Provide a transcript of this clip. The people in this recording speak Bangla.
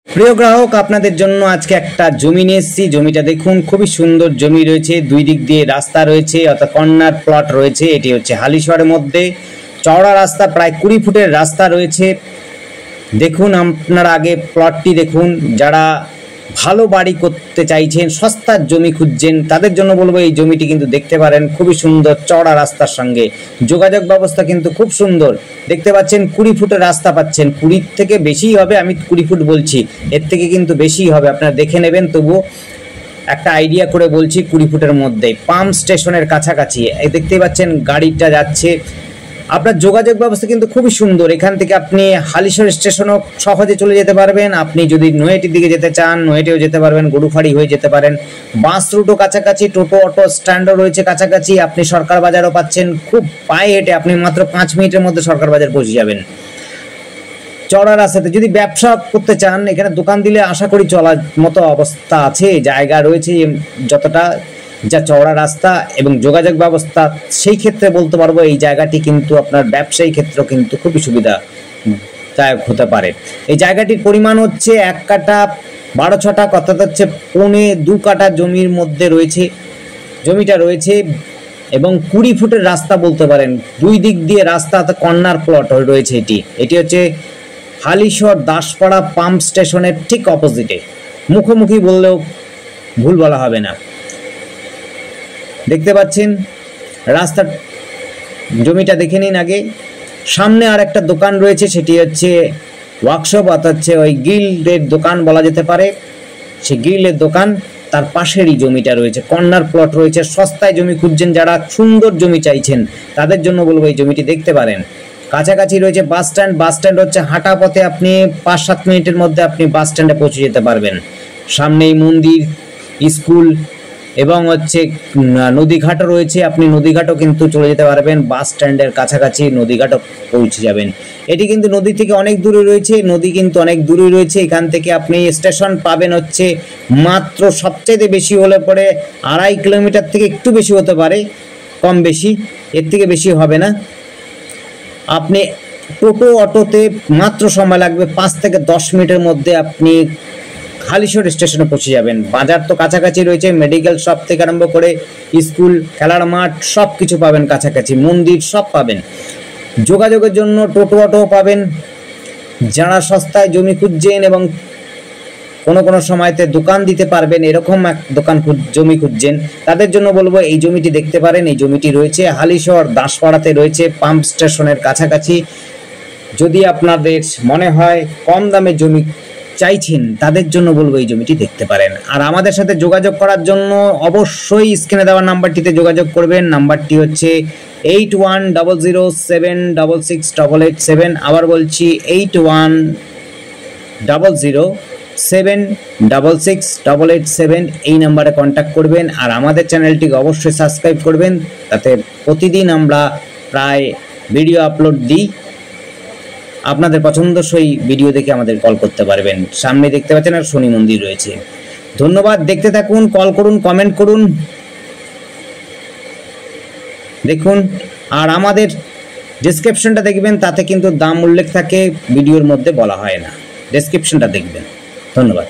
প্রিয় গ্রাহক, আপনাদের জন্য আজকে একটা জমি নিয়ে এসেছি। জমিটা দেখুন, খুবই সুন্দর জমি রয়েছে, দুই দিক দিয়ে রাস্তা রয়েছে, অর্থাৎ কর্নার প্লট রয়েছে। এটি হচ্ছে হালিশহরের মধ্যে চওড়া রাস্তা, প্রায় 20 ফুটের রাস্তা রয়েছে। দেখুন, আপনারা আগে প্লটটি দেখুন। যারা ভালো বাড়ি করতে চাইছেন, সস্তার জমি খুঁজছেন, তাদের জন্য বলবো এই জমিটি কিন্তু দেখতে পারেন। খুবই সুন্দর চওড়া রাস্তার সঙ্গে যোগাযোগ ব্যবস্থা কিন্তু খুব সুন্দর। দেখতে পাচ্ছেন 20 ফুটের রাস্তা পাচ্ছেন। 20 থেকে বেশিই হবে, আমি 20 ফুট বলছি, এর থেকে কিন্তু বেশিই হবে, আপনারা দেখে নেবেন। তবু একটা আইডিয়া করে বলছি, 20 ফুটের মধ্যে পাম্প স্টেশনের কাছাকাছি দেখতে পাচ্ছেন গাড়িটা যাচ্ছে। আপনার যোগাযোগ ব্যবস্থা কিন্তু খুবই সুন্দর। এখান থেকে আপনি হালিশহর স্টেশনও সহজে চলে যেতে পারবেন। আপনি যদি নৈহাটির দিকে যেতে চান, নৈহাটিও যেতে পারবেন, গরুফাড়ি হয়ে যেতে পারেন। বাস রুটও কাছাকাছি, টোটো অটো স্ট্যান্ডও রয়েছে কাছাকাছি। আপনি সরকার বাজারও পাচ্ছেন, খুব পায়ে হেঁটে আপনি মাত্র 5 মিনিটের মধ্যে সরকার বাজার পৌঁছে যাবেন চড়া রাস্তাতে। যদি ব্যবসা করতে চান, এখানে দোকান দিলে আশা করি চলার মতো অবস্থা আছে, জায়গা রয়েছে যতটা, যা চওড়া রাস্তা এবং যোগাযোগ ব্যবস্থা, সেই ক্ষেত্রে বলতে পারবো এই জায়গাটি কিন্তু আপনার ব্যবসায়ী ক্ষেত্র কিন্তু খুবই সুবিধাদায়ক হতে পারে। এই জায়গাটির পরিমাণ হচ্ছে 1 কাঠা 12 ছটা, অর্থাৎ হচ্ছে 1.25 কাঠা জমির মধ্যে রয়েছে জমিটা রয়েছে, এবং 20 ফুটের রাস্তা বলতে পারেন। দুই দিক দিয়ে রাস্তা, কর্নার প্লট রয়েছে। এটি হচ্ছে হালিশহর দাসপাড়া পাম্প স্টেশনের ঠিক অপোজিটে, মুখোমুখি বললেও ভুল বলা হবে না। দেখতে পাচ্ছেন রাস্তার, জমিটা দেখে নিন আগে। সামনে আর একটা দোকান রয়েছে, সেটি হচ্ছে ওয়ার্কশপ, অর্থাৎ হচ্ছে ওই গ্রিলের দোকান বলা যেতে পারে। সেই গ্রিলের দোকান তার পাশেরই জমিটা রয়েছে, কর্নার প্লট রয়েছে। সস্তায় জমি খুঁজছেন, যারা সুন্দর জমি চাইছেন, তাদের জন্য বলবো এই জমিটি দেখতে পারেন। কাছাকাছি রয়েছে বাস স্ট্যান্ড। বাস স্ট্যান্ড হচ্ছে হাঁটা পথে, আপনি 5-7 মিনিটের মধ্যে আপনি বাস স্ট্যান্ডে পৌঁছে যেতে পারবেন। সামনেই মন্দির, স্কুল এবং হচ্ছে নদীঘাটও রয়েছে। আপনি নদীঘাটও কিন্তু চলে যেতে পারবেন, বাস স্ট্যান্ডের কাছাকাছি নদীঘাটও পৌঁছে যাবেন। এটি কিন্তু নদী থেকে অনেক দূরে রয়েছে, নদী কিন্তু অনেক দূরে রয়েছে। এখান থেকে আপনি স্টেশন পাবেন হচ্ছে মাত্র সবচাইতে বেশি হলে পরে 2.5 কিলোমিটার থেকে একটু বেশি হতে পারে, কম বেশি, এর থেকে বেশি হবে না। আপনি টোটো অটোতে মাত্র সময় লাগবে 5 থেকে 10 মিনিটের মধ্যে আপনি হালিশহর স্টেশনে পৌঁছে যাবেন। বাজার তো কাছাকাছি রয়েছে, মেডিকেল শপ থেকে আরম্ভ করে স্কুল, খেলার মাঠ, সব কিছু পাবেন কাছাকাছি, মন্দির সব পাবেন। যোগাযোগের জন্য টোটো অটো পাবেন। যারা সস্তায় জমি খুঁজছেন এবং কোনো সময়তে দোকান দিতে পারবেন, এরকম এক দোকান জমি খুঁজছেন, তাদের জন্য বলবো এই জমিটি দেখতে পারেন। এই জমিটি রয়েছে হালিশহর দাসপাড়াতে, রয়েছে পাম্প স্টেশনের কাছাকাছি। যদি আপনাদের মনে হয় কম দামে জমি চাইছেন, তাদের জন্য বলবো এই জমিটি দেখতে পারেন। আর আমাদের সাথে যোগাযোগ করার জন্য অবশ্যই স্ক্রিনে দেওয়া নাম্বারটিতে যোগাযোগ করবেন। নাম্বারটি হচ্ছে 8100766887। আবার বলছি 8100766887, এই নাম্বারে কন্ট্যাক্ট করবেন। আর আমাদের চ্যানেলটিকে অবশ্যই সাবস্ক্রাইব করবেন, তাতে প্রতিদিন আমরা প্রায় ভিডিও আপলোড দিই। আপনাদের পছন্দসই ভিডিও দেখে আমাদের কল করতে পারবেন। সামনে দেখতে পাচ্ছেন আর শনি মন্দির রয়েছে। ধন্যবাদ, দেখতে থাকুন, কল করুন, কমেন্ট করুন, দেখুন। আর আমাদের ডেসক্রিপশনটা দেখবেন, তাতে কিন্তু দাম উল্লেখ থাকে, ভিডিওর মধ্যে বলা হয় না। ডেসক্রিপশনটা দেখবেন। ধন্যবাদ।